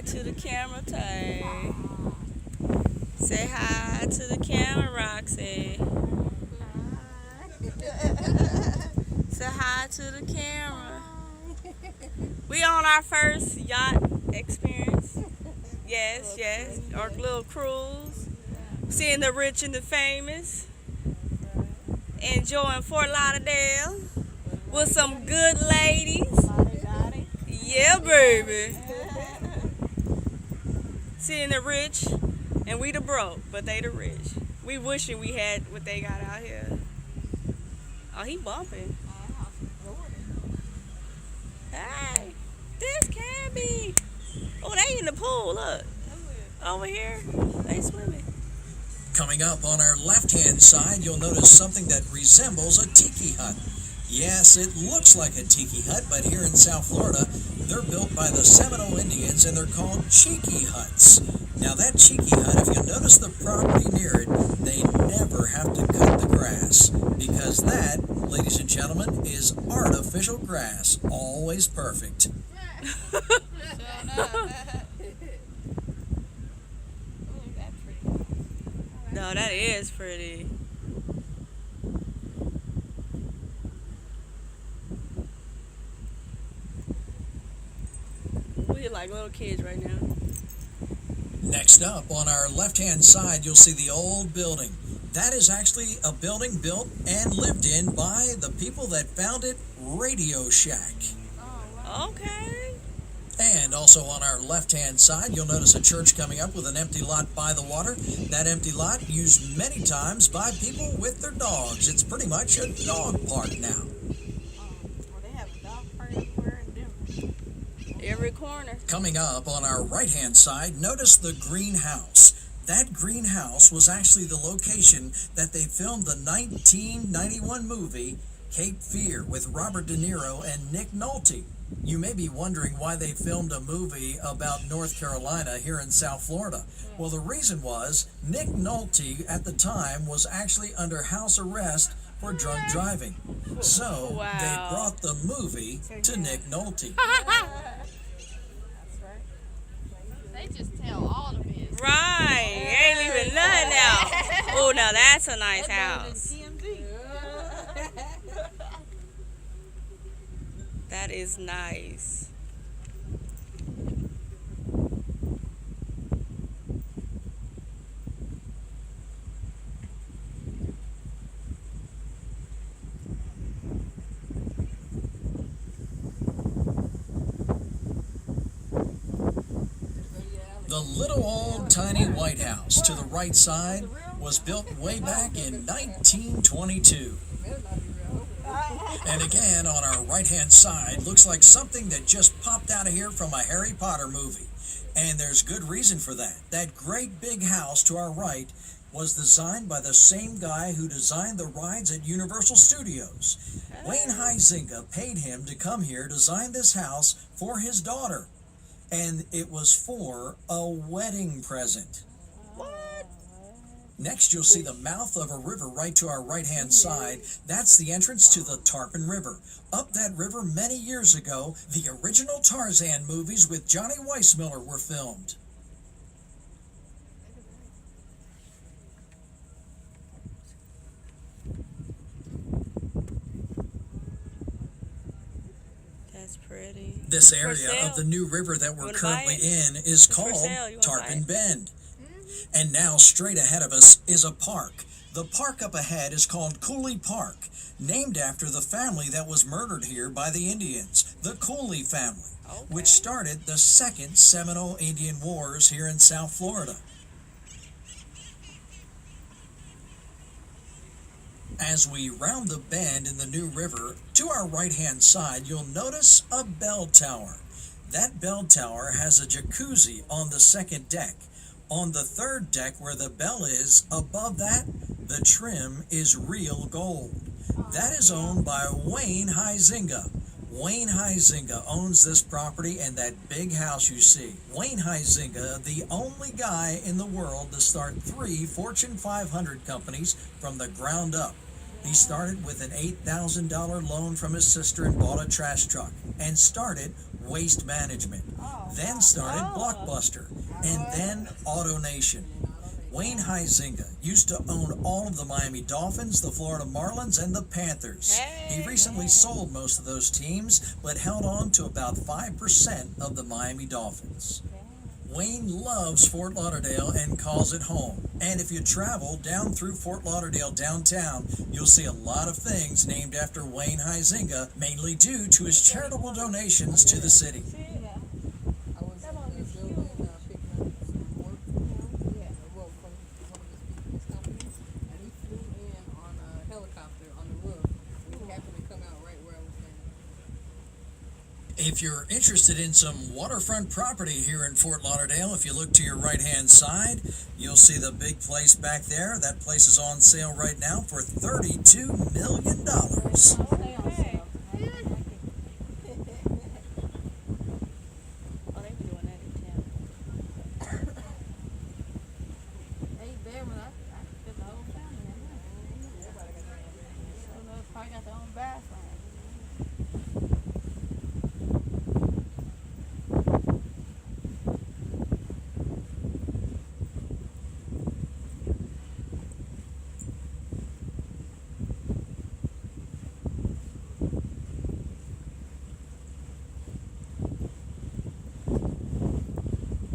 to the camera, Tay. Say hi to the camera, Roxy. Say hi to the camera. We on our first yacht experience. Yes, yes. Our little cruise. Seeing the rich and the famous. Enjoying Fort Lauderdale with some good ladies. Yeah, baby. Seeing the rich and we the broke, but they the rich. We wishing we had what they got out here. Oh, he bumping. Hey, this can be. Oh, they in the pool. Look, over here, they swimming. Coming up on our left-hand side, you'll notice something that resembles a tiki hut. Yes, it looks like a tiki hut, but here in South Florida, they're built by the Seminole Indians, and they're called cheeky huts. Now, that cheeky hut, if you notice the property near it, they never have to cut the grass, because that, ladies and gentlemen, is artificial grass. Always perfect. No, that is pretty. We like little kids right now. Next up, on our left-hand side, you'll see the old building. That is actually a building built and lived in by the people that founded Radio Shack. Okay. And also on our left-hand side, you'll notice a church coming up with an empty lot by the water. That empty lot used many times by people with their dogs. It's pretty much a dog park now. They have a dog park everywhere in Denver. Every corner. Coming up on our right-hand side, notice the greenhouse. That greenhouse was actually the location that they filmed the 1991 movie Cape Fear with Robert De Niro and Nick Nolte. You may be wondering why they filmed a movie about North Carolina here in South Florida. Well, the reason was Nick Nolte at the time was actually under house arrest for drunk driving. So they brought the movie to Nick Nolte. They just tell all the business. Right. Ain't leaving nothing out. Oh, now that's a nice house. That is nice. The little old tiny White House to the right side was built way back in 1922. And again, on our right-hand side, looks like something that just popped out of here from a Harry Potter movie. And there's good reason for that. That great big house to our right was designed by the same guy who designed the rides at Universal Studios. Wayne Huizinga paid him to come here, design this house for his daughter. And it was for a wedding present. What? Next, you'll see the mouth of a river right to our right-hand side. That's the entrance to the Tarpon River. Up that river many years ago, the original Tarzan movies with Johnny Weissmuller were filmed. That's pretty. This area of the new river that we're currently in is called Tarpon Bend. And now straight ahead of us is a park. The park up ahead is called Cooley Park, named after the family that was murdered here by the Indians, the Cooley family, which started the Second Seminole Indian Wars here in South Florida. As we round the bend in the new river, to our right-hand side, you'll notice a bell tower. That bell tower has a jacuzzi on the second deck. On the third deck where the bell is, above that, the trim is real gold. That is owned by Wayne Huizinga. Wayne Huizinga owns this property and that big house you see. Wayne Huizinga, the only guy in the world to start 3 Fortune 500 companies from the ground up. He started with an $8,000 loan from his sister and bought a trash truck and started Waste Management. Then started Blockbuster and then AutoNation. Wayne Huizinga used to own all of the Miami Dolphins, the Florida Marlins, and the Panthers. He recently sold most of those teams, but held on to about 5% of the Miami Dolphins. Wayne loves Fort Lauderdale and calls it home. And if you travel down through Fort Lauderdale downtown, you'll see a lot of things named after Wayne Huizinga, mainly due to his charitable donations to the city. If you're interested in some waterfront property here in Fort Lauderdale, if you look to your right-hand side, you'll see the big place back there. That place is on sale right now for $32 million.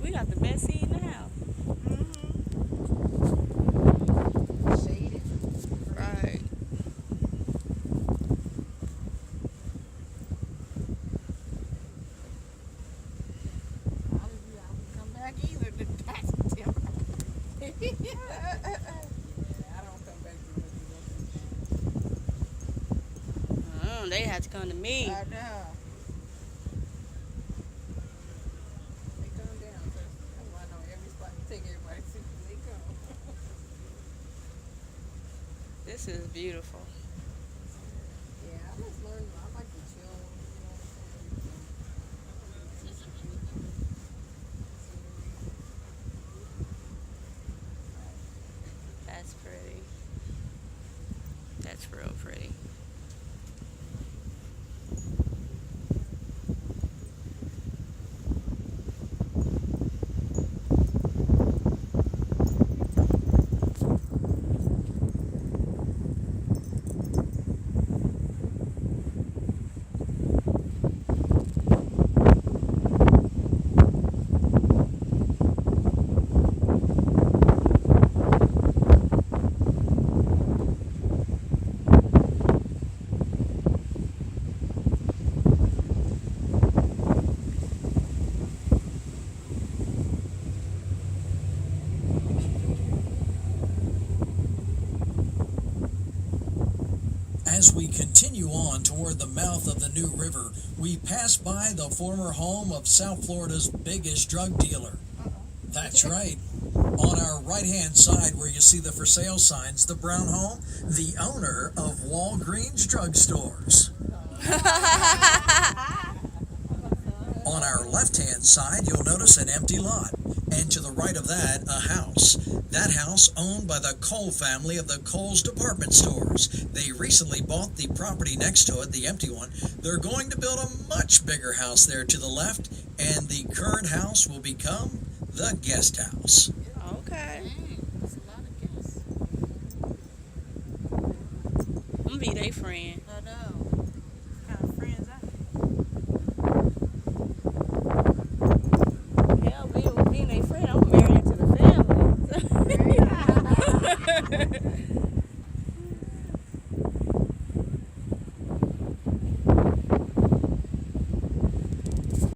We got the best seat in the house. Shaded. Right. I wouldn't come back either to September. I don't come back to They have to come to me. I know. They come down. That's why I know every spot to take everybody to they come. This is beautiful. Yeah, I just learned. I like to chill. That's pretty. That's real pretty. As we continue on toward the mouth of the New River, we pass by the former home of South Florida's biggest drug dealer. That's right. On our right-hand side where you see the for sale signs, the brown home, the owner of Walgreens drugstores. On our left-hand side, you'll notice an empty lot. And to the right of that, a house. That house owned by the Cole family of the Cole's department stores. They recently bought the property next to it, the empty one. They're going to build a much bigger house there to the left, and the current house will become the guest house. Okay. That's a lot of gas. I'm gonna be their friend. I know.